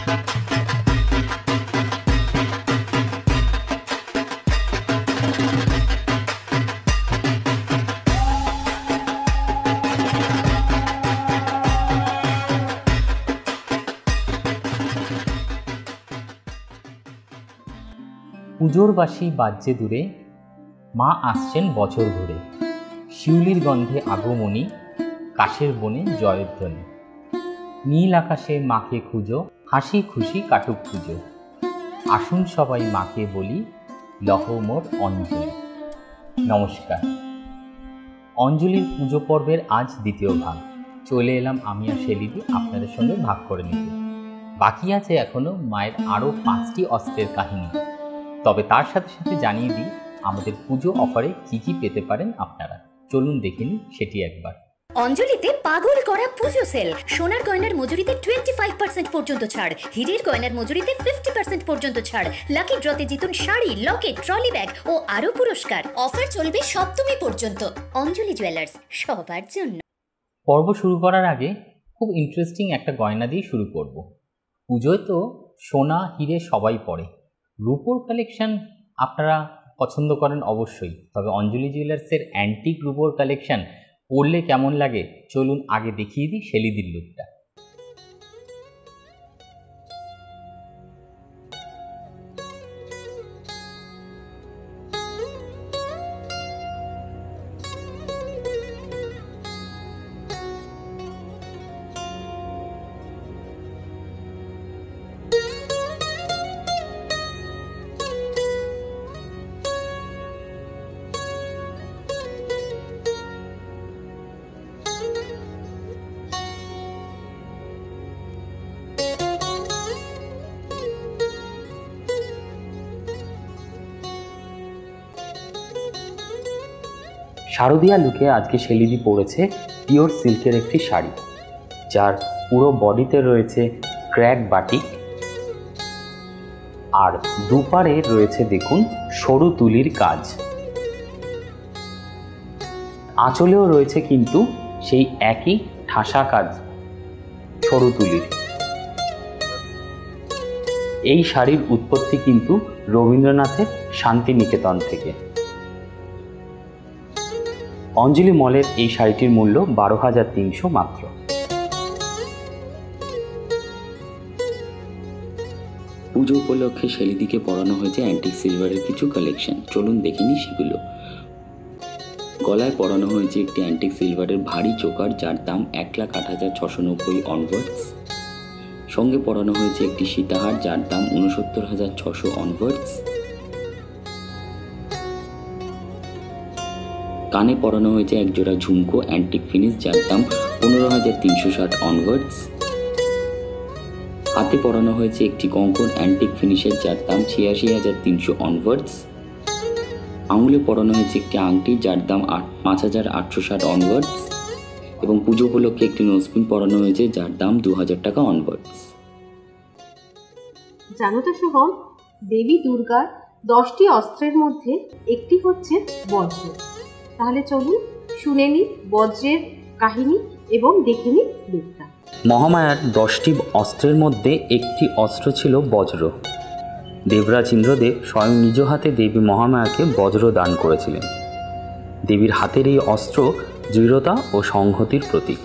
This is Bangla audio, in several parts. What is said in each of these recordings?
পুজোর বাঁশি বাজছে দূরে, মা আসছেন বছর ঘুরে। শিউলির গন্ধে আগমনী, কাশের বনে জয়ধ্বনি। নীল আকাশে মাকে খুঁজো, হাসি খুশি কাটুক পুজো। আসুন সবাই মাকে বলি, লহ মোর অঞ্জলি। নমস্কার। অঞ্জলির পুজো পর্বের আজ দ্বিতীয় ভাগ। চলে এলাম আমি আর শেলিদি আপনাদের সঙ্গে ভাগ করে নিতে। বাকি আছে এখনো মায়ের আরও 5টি অস্ত্রের কাহিনী। তবে তার সাথে সাথে জানিয়ে দিই আমাদের পুজো অফারে কি কি পেতে পারেন আপনারা। চলুন দেখে নিন সেটি একবার। অঞ্জলিতে পাগল করা পুজো সেল। সোনার গয়নার মজুরিতে 25% পর্যন্ত ছাড়, হীরের গয়নার মজুরিতে 50% পর্যন্ত ছাড়। লাকি ড্রতে জিতুন শাড়ি, লকেট, ট্রলি ব্যাগ ও আরো পুরস্কার। অফার চলবে সপ্তমী পর্যন্ত। অঞ্জলি জুয়েলার্স, সবার জন্য। পর্ব শুরু করার আগে খুব ইন্টারেস্টিং একটা গয়না দিয়ে শুরু করব। পুজোয় তো সোনা হিরে সবাই পরে, রূপোর কালেকশন আপনারা পছন্দ করেন অবশ্যই, তবে অঞ্জলি জুয়েলার্সের অ্যান্টিক রূপোর কালেকশন পরলে কেমন লাগে চলুন আগে দেখিয়ে দিই শেলিদির লুকটা। শারদীয়া লুকে আজকে শেলিদি পরেছে পিওর সিল্কের একটি শাড়ি, যার পুরো বডিতে রয়েছে ক্র্যাক বাটিক, আর দুপারে রয়েছে দেখুন সরু তুলির কাজ। আঁচলেও রয়েছে কিন্তু সেই একই ঠাসা কাজ সরু তুলির। এই শাড়ির উৎপত্তি কিন্তু রবীন্দ্রনাথের শান্তিনিকেতন থেকে। অঞ্জলি মলের এই শাড়িটির মূল্য 12,300 মাত্র। পুজো উপলক্ষে শেলিদিকে পরানো হয়েছে অ্যান্টিক সিলভারের কিছু কালেকশন, চলুন দেখে নিই সেগুলো। গলায় পরানো হয়েছে একটি অ্যান্টিক সিলভারের ভারী চোকার, যার দাম 1,08,690 অনওয়ার্ডস। সঙ্গে পরানো হয়েছে একটি সীতাহার, যার দাম 69,600 অনওয়ার্ডস। কানে পরানো হয়েছে একজোড়া ঝুমকো অ্যান্টিক ফিনিশ, যার দাম 15,360 অনওয়ার্ডস। হাতে পরানো হয়েছে একটি কঙ্কন অ্যান্টিক ফিনিশের, যার দাম 86,300 অনওয়ার্ডস। আঙুলে পরানো হয়েছে একটি আংটি, যার দাম 5,860 অনওয়ার্ডস। এবং পুজো উপলক্ষে একটি নোজপিন পরানো হয়েছে, যার দাম 2,000 টাকা অনওয়ার্ডস। জানো তো শুভম, দেবী দুর্গার 10টি অস্ত্রের মধ্যে একটি হচ্ছে বজ্র। তাহলে চলুন শুনে নিই বজ্রের কাহিনী এবং দেখে নিই লুকটা। মহামায়ার 10টি অস্ত্রের মধ্যে একটি অস্ত্র ছিল বজ্র। দেবরাজ ইন্দ্রদেব স্বয়ং নিজ হাতে দেবী মহামায়াকে বজ্র দান করেছিলেন। দেবীর হাতের এই অস্ত্র দৃঢ়তা ও সংহতির প্রতীক।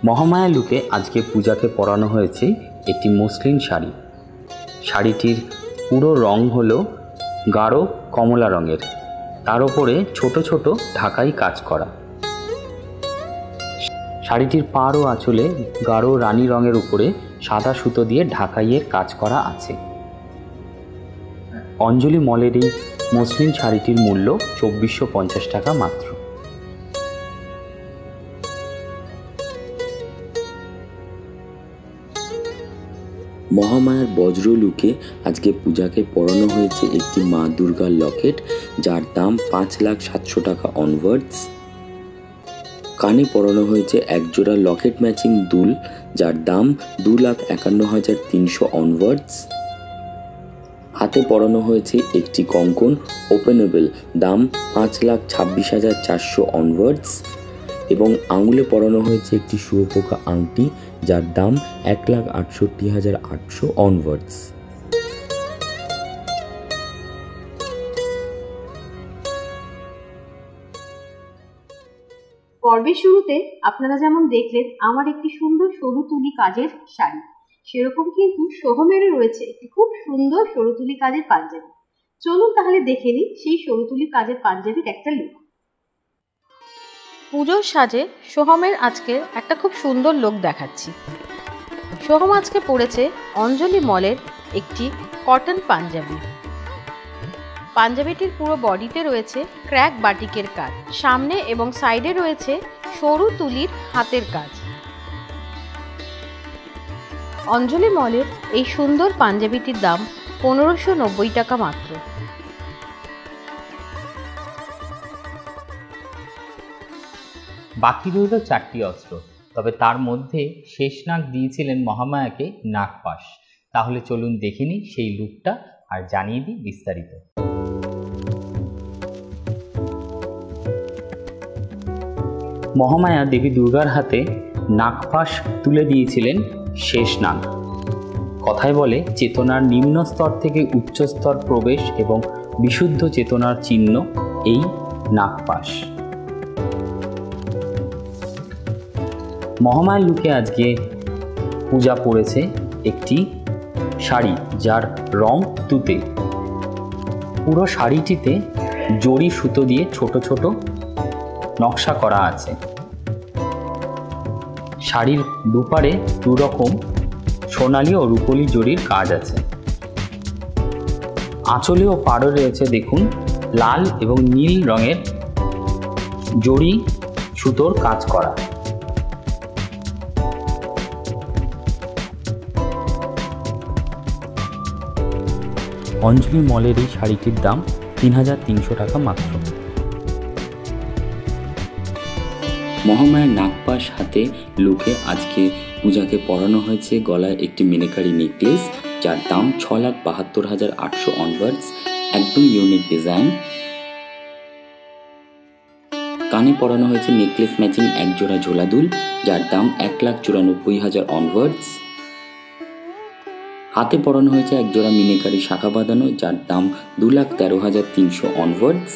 মহামায়া লুকে আজকে পূজাকে পরানো হয়েছে একটি মসলিন শাড়ি। শাড়িটির পুরো রং হলো গাঢ় কমলা রঙের, তার উপরে ছোট ছোট ঢাকাই কাজ করা। শাড়িটির পাড় ও আঁচলে গাঢ় রানী রঙের উপরে সাদা সুতো দিয়ে ঢাকাইয়ের কাজ করা আছে। অঞ্জলি মলের এই মসলিন শাড়িটির মূল্য 2,450 টাকা মাত্র। মহামায়ার বজ্র লুকে আজকে পূজাকে পরানো হয়েছে একটি মা দুর্গার লকেট, যার দাম 5,07,000 টাকা অনওয়ার্ডস। কানে পরানো হয়েছে একজোড়া লকেট ম্যাচিং দুল, যার দাম 2,51,300 অনওয়ার্ডস। হাতে পরানো হয়েছে একটি কঙ্কন ওপেনেবল, দাম 5,26,400 অনওয়ার্ডস, এবং আঙুলে পরানো হয়েছে একটি শুয়োপোকা আংটি, যার দাম 1,68,800 অনওয়ার্ডস। পর্বের শুরুতে আপনারা যেমন দেখলেন আমার একটি সুন্দর সরু তুলি কাজের শাড়ি, সেরকম কিন্তু সোহমেরও রয়েছে একটি খুব সুন্দর সরু তুলি কাজের পাঞ্জাবি। চলুন তাহলে দেখে নিই সেই সরু তুলি কাজের পাঞ্জাবির একটা লুক। পুজোর সাজে সোহমের আজকে একটা খুব সুন্দর লুক দেখাচ্ছি। সোহম আজকে পরেছে অঞ্জলি মলের একটি কটন পাঞ্জাবি। পাঞ্জাবিটির পুরো বডিতে রয়েছে ক্র্যাক বাটিকের কাজ, সামনে এবং সাইডে রয়েছে সরু তুলির হাতের কাজ। অঞ্জলি মলের এই সুন্দর পাঞ্জাবিটির দাম 1,590 টাকা মাত্র। বাকি রইল 4টি অস্ত্র, তবে তার মধ্যে শেষ নাগ দিয়েছিলেন মহামায়াকে নাগপাশ। তাহলে চলুন দেখে নিই সেই লুকটা আর জানিয়ে দিই বিস্তারিত। মহামায়া দেবী দুর্গার হাতে নাগপাশ তুলে দিয়েছিলেন শেষ নাগ। কথায় বলে চেতনার নিম্ন স্তর থেকে উচ্চ স্তর প্রবেশ এবং বিশুদ্ধ চেতনার চিহ্ন এই নাগপাশ। মহামায়ার লুকে আজকে পূজা পড়েছে একটি শাড়ি, যার রং তুতে। পুরো শাড়িটিতে জড়ি সুতো দিয়ে ছোট ছোট নকশা করা আছে। শাড়ির দুপারে দুরকম সোনালি ও রূপোলি জড়ির কাজ আছে। আঁচলে ও পাড়ে রয়েছে দেখুন লাল এবং নীল রঙের জড়ি সুতোর কাজ করা। অঞ্জলি মলের এই শাড়িটির দাম 3,300 টাকা মাত্র। মহামায়ার নাগপাশ হাতে লুকে আজকে পূজাকে পরানো হয়েছে গলায় একটি মিনাকারি নেকলেস, যার দাম 6,72,800 অনওয়ার্ডস, একদম ইউনিক ডিজাইন। কানে পরানো হয়েছে নেকলেস ম্যাচিং একজোড়া ঝোলা দুল, যার দাম 1,94,000 অনওয়ার্ডস। হাতে পরানো হয়েছে একজোড়া মিনাকারি শাখা বাঁধানো, যার দাম 2,13,300 অনওয়ার্ডস।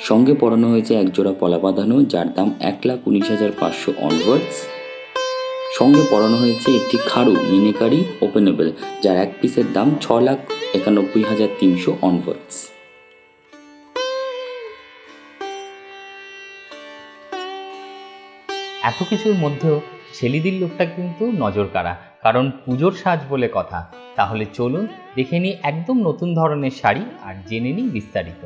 সঙ্গে পরানো হয়েছে একজোড়া পলা বাঁধানো, যার দাম 1,19,500 অনওয়ার্ডস। সঙ্গে পরানো হয়েছে একটি খাড়ু মিনাকারি ওপেনেবল, যার এক পিসের দাম 6,91,300 অনওয়ার্ডস। এত কিছুর মধ্যেও ছেলেদের লুকটা কিন্তু নজর কাড়া, কারণ পুজোর সাজ বলে কথা। তাহলে চলুন দেখে নিই একদম নতুন ধরনের শাড়ি আর জেনে নিই বিস্তারিত।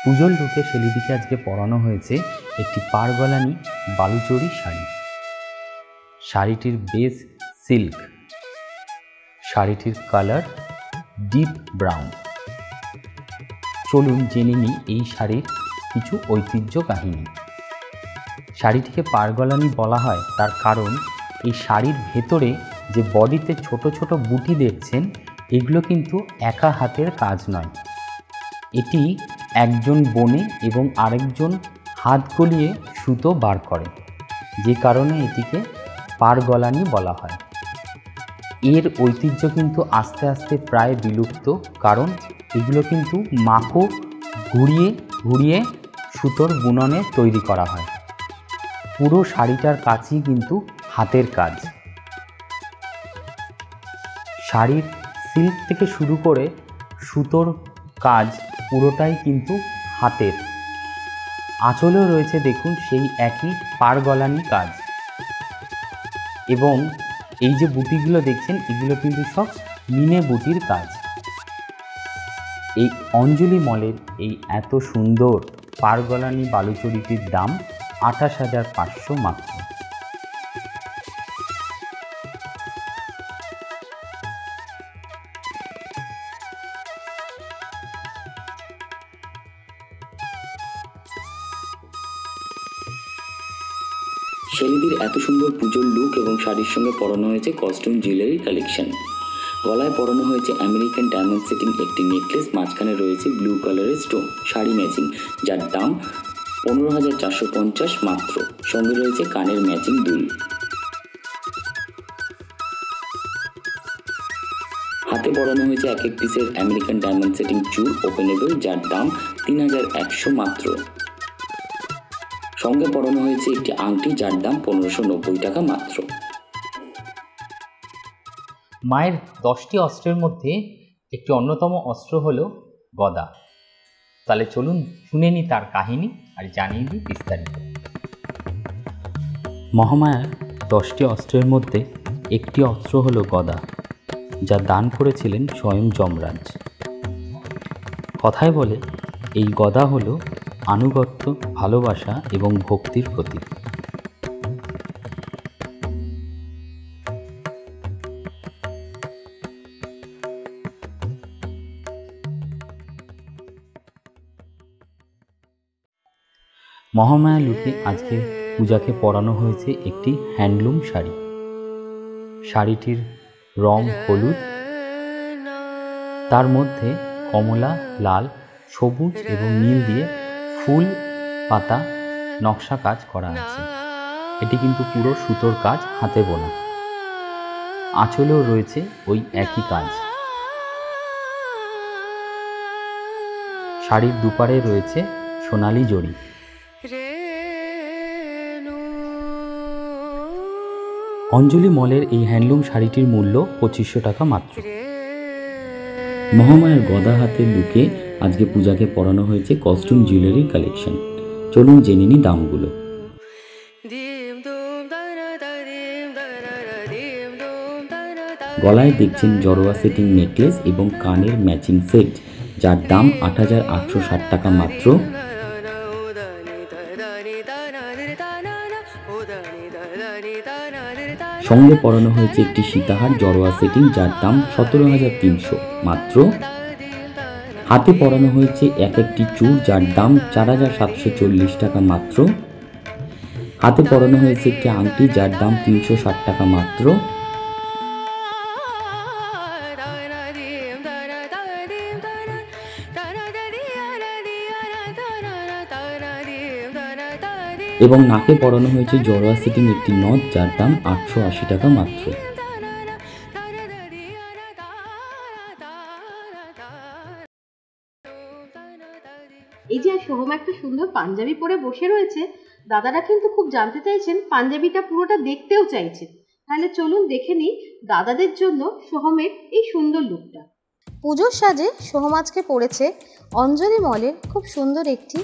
পুজোর লুকে ছেলেদিকে আজকে পরানো হয়েছে একটি পাড়গলানি বালুচরি শাড়ি। শাড়িটির বেস সিল্ক, শাড়িটির কালার ডিপ ব্রাউন। চলুন জেনে নিই এই শাড়ির কিছু ঐতিহ্য কাহিনী। শাড়িটিকে পাড়গলানি বলা হয় তার কারণ এই শাড়ির ভেতরে যে বডিতে ছোট ছোট বুটি দেখছেন, এগুলো কিন্তু একা হাতের কাজ নয়। এটি একজন বোনে এবং আরেকজন হাত গলিয়ে সুতো বার করে, যে কারণে এটিকে পাড়গলানি বলা হয়। এর ঐতিহ্য কিন্তু আস্তে আস্তে প্রায় বিলুপ্ত, কারণ এগুলো কিন্তু মাকো ঘুরিয়ে ঘুরিয়ে সুতোর বুননে তৈরি করা হয়। পুরো শাড়িটার কাজই কিন্তু হাতের কাজ। শাড়ির সিল্ক থেকে শুরু করে সুতোর কাজ পুরোটাই কিন্তু হাতের। আঁচলেও রয়েছে দেখুন সেই একই পাড়গলানি কাজ, এবং এই যে বুটিগুলো দেখছেন এগুলো কিন্তু সব মিনে বুটির কাজ। এই অঞ্জলি মলের এই এত সুন্দর পারগলানি বালুচরীটির দাম 28,500 মাত্র। শেলিদির এত সুন্দর পুজোর লুক এবং শাড়ির সঙ্গে পরানো হয়েছে কস্টিউম জুয়েলারি কালেকশন। গলায় পরানো হয়েছে আমেরিকান ডায়মন্ড সেটিং একটি নেকলেস, মাঝখানে রয়েছে ব্লু কালারের স্টোন, শাড়ি ম্যাচিং, যার দাম 15,450 মাত্র। সঙ্গে রয়েছে কানের ম্যাচিং দুল। হাতে পরানো হয়েছে এক এক পিসের আমেরিকান ডায়মন্ড সেটিং চুর ওপেনেবল, যার দাম 3,100 মাত্র। সঙ্গে পরানো হয়েছে একটি আংটি, যার দাম 1,590 টাকা মাত্র। মায়ের 10টি অস্ত্রের মধ্যে একটি অন্যতম অস্ত্র হলো গদা। তাহলে চলুন শুনে নিই তার কাহিনী আর জানিয়ে দিই বিস্তারিত। মহামায়ার 10টি অস্ত্রের মধ্যে একটি অস্ত্র হলো গদা, যা দান করেছিলেন স্বয়ং যমরাজ। কথায় বলে এই গদা হলো আনুগত্য, ভালোবাসা এবং ভক্তির প্রতীক। মহামায়া লুকে আজকে পূজাকে পরানো হয়েছে একটি হ্যান্ডলুম শাড়ি। শাড়িটির রং হলুদ, তার মধ্যে কমলা, লাল, সবুজ এবং নীল দিয়ে ফুল পাতা নকশা কাজ করা আছে। এটি কিন্তু পুরো সুতোর কাজ, হাতে বোনা। আঁচলেও রয়েছে ওই একই কাজ। শাড়ির দুপারে রয়েছে সোনালি জড়ি। অঞ্জলি মলের এই হ্যান্ডলুম শাড়িটির মূল্য 2500 টাকা মাত্র। মহামায়ার গদা হাতের লুকে আজকে পূজাকে পরানো হয়েছে কস্টিউম জুয়েলারি কালেকশন। চলুন জেনে নিই দামগুলো। গলায় দেখছেন জড়োয়া সেটিং নেকলেস এবং কানের ম্যাচিং সেট, যার দাম 8,860 টাকা মাত্র। সঙ্গে পরানো হয়েছে একটি সীতাহার জড়োয়া সেটিং, যার দাম 17,300 মাত্র। হাতে পরানো হয়েছে এক একটি চূড়, যার দাম 4,740 টাকা মাত্র। হাতে পরানো হয়েছে একটি আংটি, যার দাম 360 টাকা মাত্র। এবং নাকে পরানো হয়েছে জড়োয়া সেটিং একটি নথ, যার দাম 880 টাকা মাত্র। এই যে সোহম একটা সুন্দর পাঞ্জাবি পরে বসে রয়েছে, দাদারা কিন্তু খুব জানতে চাইছেন, পাঞ্জাবিটা পুরোটা দেখতেও চাইছেন। তাহলে চলুন দেখে নিই দাদাদের জন্য সোহমের এই সুন্দর লুকটা। পুজোর সাজে সোহম আজকে পরেছে অঞ্জলি মলের খুব সুন্দর একটি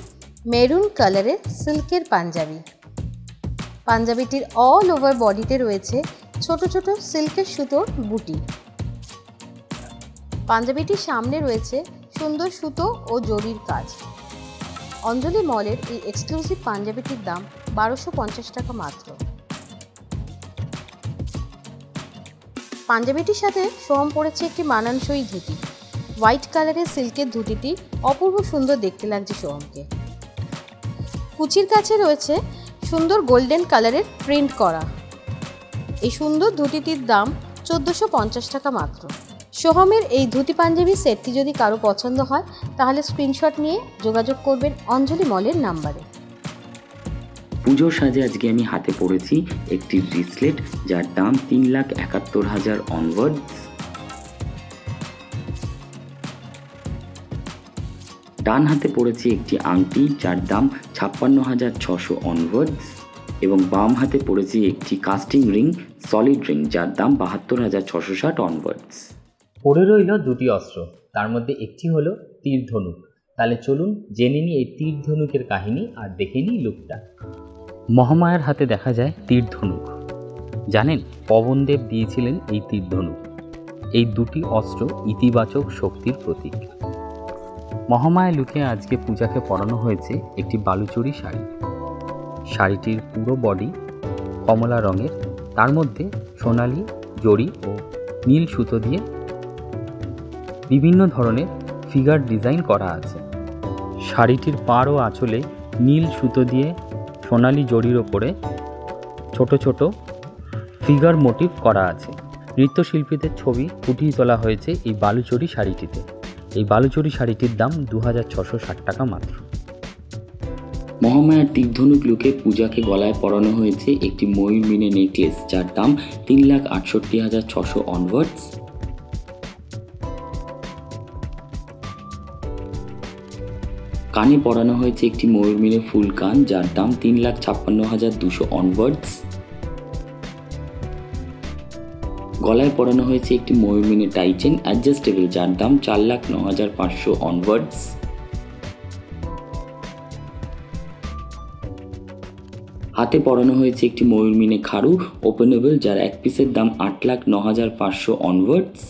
মেরুন কালারের সিল্কের পাঞ্জাবি। পাঞ্জাবিটির অল ওভার বডিতে রয়েছে ছোট ছোট সিল্কের সুতোর বুটি। পাঞ্জাবিটির সামনে রয়েছে সুন্দর সুতো ও জরির কাজ। অঞ্জলি মলের এই এক্সক্লুসিভ পাঞ্জাবিটির দাম 1250 টাকা মাত্র। পাঞ্জাবিটির সাথে সোহম পরেছে একটি মানানসই ধুতি। হোয়াইট কালারের সিল্কের ধুতিটি অপূর্ব সুন্দর দেখতে লাগছে সোহমকে। কুচির কাছে রয়েছে সুন্দর গোল্ডেন কালারের প্রিন্ট করা। এই সুন্দর ধুতিটির দাম 1450 টাকা মাত্র। সোহমের এই ধুতি পাঞ্জাবি সেটটি যদি কারো পছন্দ হয় তাহলে স্ক্রিনশট নিয়ে যোগাযোগ করবেন অঞ্জলি মলের নাম্বারে। পুজোর সাজে আজকে আমি হাতে পরেছি একটি ব্রেসলেট, যার দাম 3,71,000 অনওয়ার্ডস। ডান হাতে পরেছি একটি আংটি, যার দাম 56,600 অনওয়ার্ডস। এবং বাম হাতে পরেছি একটি কাস্টিং রিং, সলিড রিং, যার দাম 72,660 অনওয়ার্ডস। পড়ে রইল দুটি অস্ত্র, তার মধ্যে একটি হলো তীর ধনুক। তাহলে চলুন জেনে নিই এই তীর ধনুকের কাহিনী আর দেখে নিই লুকটা। মহামায়ার হাতে দেখা যায় তীর ধনুক। জানেন, পবনদেব দিয়েছিলেন এই তীরধনুক। এই দুটি অস্ত্র ইতিবাচক শক্তির প্রতীক। মহামায়া লুকে আজকে পূজাকে পরানো হয়েছে একটি বালুচরী শাড়ি। শাড়িটির পুরো বডি কমলা রঙের, তার মধ্যে সোনালি জড়ি ও নীল সুতো দিয়ে বিভিন্ন ধরনের ফিগার ডিজাইন করা আছে। শাড়িটির পাড় ও আঁচলে নীল সুতো দিয়ে সোনালি জড়ির ওপরে ছোট ছোট ফিগার মোটিভ করা আছে। নৃত্যশিল্পীদের ছবি ফুটিয়ে তোলা হয়েছে এই বালুচরী শাড়িটিতে। এই বালুচরী শাড়িটির দাম 2660 টাকা মাত্র। মহামায়ার তীরধনুক লুকে পূজাকে গলায় পরানো হয়েছে একটি ময়ূর মিনে নেকলেস, যার দাম 3,68,600 অনওয়ার্ডস। কানে পরানো হয়েছে একটি ময়ূর মিনে ফুল কান, যার দাম 3,56,200 অনওয়ার্ডস। গলায় পরানো হয়েছে একটি ময়ূর মিনে টাইচেন অ্যাডজাস্টেবল, যার দাম 4,09,500 অনওয়ার্ডস। হাতে পরানো হয়েছে একটি ময়ূর মিনে খাড়ু ওপেনেবল, যার এক পিসের দাম 8,09,500 অনওয়ার্ডস।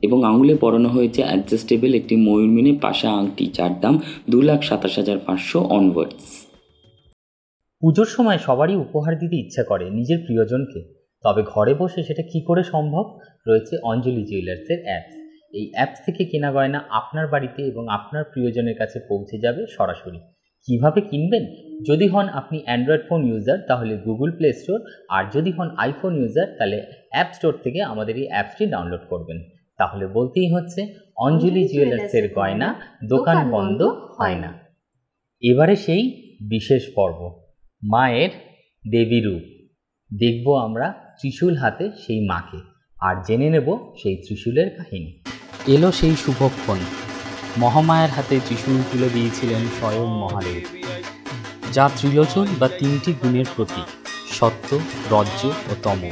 এবং আঙুলে পরানো হয়েছে অ্যাডজাস্টেবল একটি ময়ূর মিনে পাশা আংটি, যার দাম 2,27,500 অনওয়ার্ডস। পুজোর সময় সবারই উপহার দিতে ইচ্ছা করে নিজের প্রিয়জনকে, তবে ঘরে বসে সেটা কি করে সম্ভব? রয়েছে অঞ্জলি জুয়েলার্সের অ্যাপস। এই অ্যাপস থেকে কেনা গয়না আপনার বাড়িতে এবং আপনার প্রিয়জনের কাছে পৌঁছে যাবে সরাসরি। কিভাবে কিনবেন? যদি হন আপনি অ্যান্ড্রয়েড ফোন ইউজার তাহলে গুগল প্লে স্টোর, আর যদি হন আইফোন ইউজার তাহলে অ্যাপ স্টোর থেকে আমাদের এই অ্যাপসটি ডাউনলোড করবেন। তাহলে বলতেই হচ্ছে অঞ্জলি জুয়েলার্সের গয়না, দোকান বন্ধ হয় না। এবারে সেই বিশেষ পর্ব, মায়ের দেবী রূপ। দেখব আমরা ত্রিশূল হাতে সেই মাকে, আর জেনে নেব সেই ত্রিশূলের কাহিনী। এলো সেই শুভক্ষণ, মহামায়ার হাতে ত্রিশূল তুলে দিয়েছিলেন স্বয়ং মহাদেব, যা ত্রিলোচন বা তিনটি গুণের প্রতীক, সত্য, রজ্জ ও তম।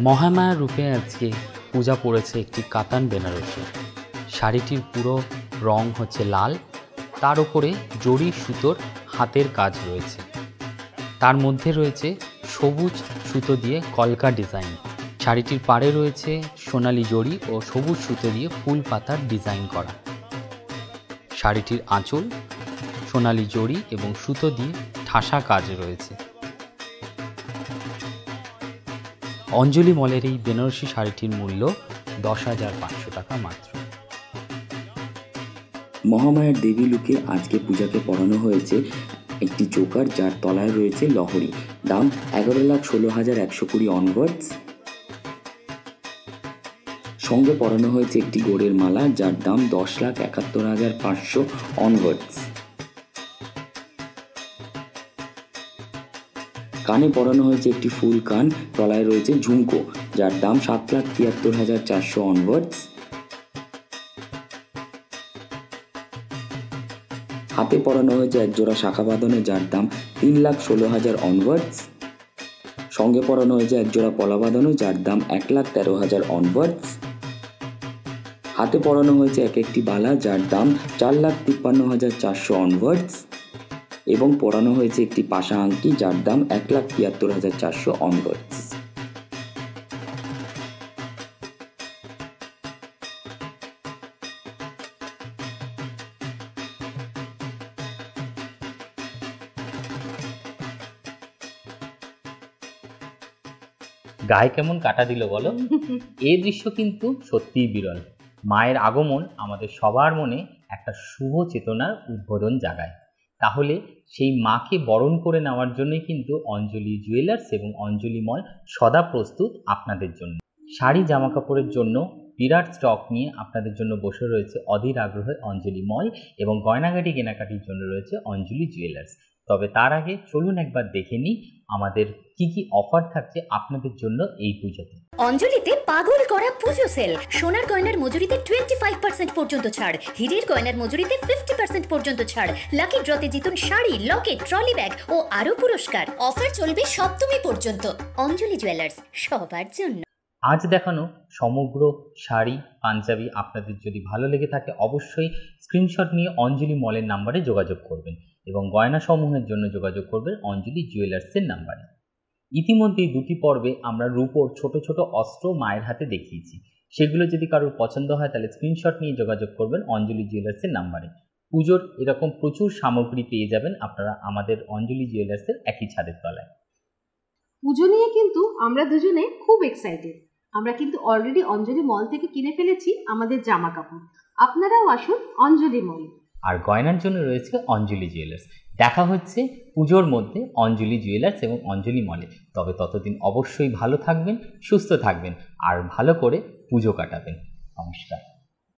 মহামায়ার রূপে আজকে পূজা পড়েছে একটি কাতান বেনারসি। শাড়িটির পুরো রং হচ্ছে লাল, তার উপরে জড়ি সুতোর হাতের কাজ রয়েছে। তার মধ্যে রয়েছে সবুজ সুতো দিয়ে কলকা ডিজাইন। শাড়িটির পাড়ে রয়েছে সোনালি জড়ি ও সবুজ সুতো দিয়ে ফুল পাতার ডিজাইন করা। শাড়িটির আঁচল সোনালি জড়ি এবং সুতো দিয়ে ঠাসা কাজ রয়েছে। অঞ্জলি মলের এই বেনারসি শাড়িটির মূল্য 10,500 টাকা মাত্র। মহামায়ার দেবী লুকে আজকে পূজাকে পরানো হয়েছে একটি চোকার, যার তলায় রয়েছে লহরী, দাম 11,16,120 অনওয়ার্ডস। সঙ্গে পরানো হয়েছে একটি গোড়ের মালা, যার দাম 10,71,500 অনওয়ার্ডস। কানে পরানো হয়েছে একটি ফুল কান, তলায় রয়েছে ঝুমকো, যার দাম 7,73,400 অনওয়ার্ডস। হাতে পরানো হয়েছে একজোড়া শাখা বাঁধানো, যার দাম 3,16,000 অনওয়ার্ডস। সঙ্গে পরানো হয়েছে একজোড়া পলা বাঁধানো, যার দাম 1,13,000 অনওয়ার্ডস। হাতে পরানো হয়েছে এক একটি বালা, যার দাম 4,53,400 অনওয়ার্ডস। এবং পরানো হয়েছে একটি পাশা আংটি, যার দাম 1,73,400 অনওয়ার্ডস। গায়ে কেমন কাটা দিল বলো? এই দৃশ্য কিন্তু সত্যিই বিরল। মায়ের আগমন আমাদের সবার মনে একটা শুভ চেতনার উদ্বোধন জাগায়। তাহলে সেই মাকে বরণ করে নেওয়ার জন্যই কিন্তু অঞ্জলি জুয়েলার্স এবং অঞ্জলি মল সদা প্রস্তুত আপনাদের জন্য। শাড়ি জামা কাপড়ের জন্য বিরাট স্টক নিয়ে আপনাদের জন্য বসে রয়েছে অধীর আগ্রহে অঞ্জলি মল, এবং গয়নাগাটি কেনাকাটির জন্য রয়েছে অঞ্জলি জুয়েলার্স। তবে তার আগে চলুন একবার দেখে নিই আমাদের কি কি অফার থাকছে আপনাদের জন্য এই পুজোতে। অঞ্জলিতে পাগল করা পুজো সেল। সোনার গয়নার মজুরিতে 25% পর্যন্ত ছাড়, হীরের গয়নার মজুরিতে 50% পর্যন্ত ছাড়, লাকি ড্রতে জিতুন শাড়ি, লকেট, ট্রলি ব্যাগ ও আরো পুরস্কার। অফার চলবে সপ্তমী পর্যন্ত। অঞ্জলি জুয়েলার্স, সবার জন্য। আজ দেখানো সমগ্র শাড়ি পাঞ্জাবি আপনাদের যদি ভালো লেগে থাকে অবশ্যই স্ক্রিনশট নিয়ে অঞ্জলি মলের নাম্বারে যোগাযোগ করবেন এবং গয়না সমূহের জন্য যোগাযোগ করবেন অঞ্জলি জুয়েলার্সের নাম্বারে। ইতিমধ্যেই দুটি পর্বে আমরা রূপোর ছোট ছোট অস্ত্র মায়ের হাতে দেখিয়েছি, সেগুলো যদি কারোর পছন্দ হয় তাহলে স্ক্রিনশট নিয়ে যোগাযোগ করবেন অঞ্জলি জুয়েলার্সের নাম্বারে। পুজোর এরকম প্রচুর সামগ্রী পেয়ে যাবেন আপনারা আমাদের অঞ্জলি জুয়েলার্সের একই ছাদের তলায়। পুজো নিয়ে কিন্তু আমরা দুজনে খুব এক্সাইটেড। আমরা কিন্তু অলরেডি অঞ্জলি মল থেকে কিনে ফেলেছি আমাদের জামা কাপড়। আপনারাও আসুন অঞ্জলি মল। আর গয়নার জন্য রয়েছে অঞ্জলি জুয়েলার্স। দেখা হচ্ছে পুজোর মধ্যে অঞ্জলি জুয়েলার্স এবং অঞ্জলি মলে। তবে ততদিন অবশ্যই ভালো থাকবেন, সুস্থ থাকবেন আর ভালো করে পুজো কাটাবেন। নমস্কার।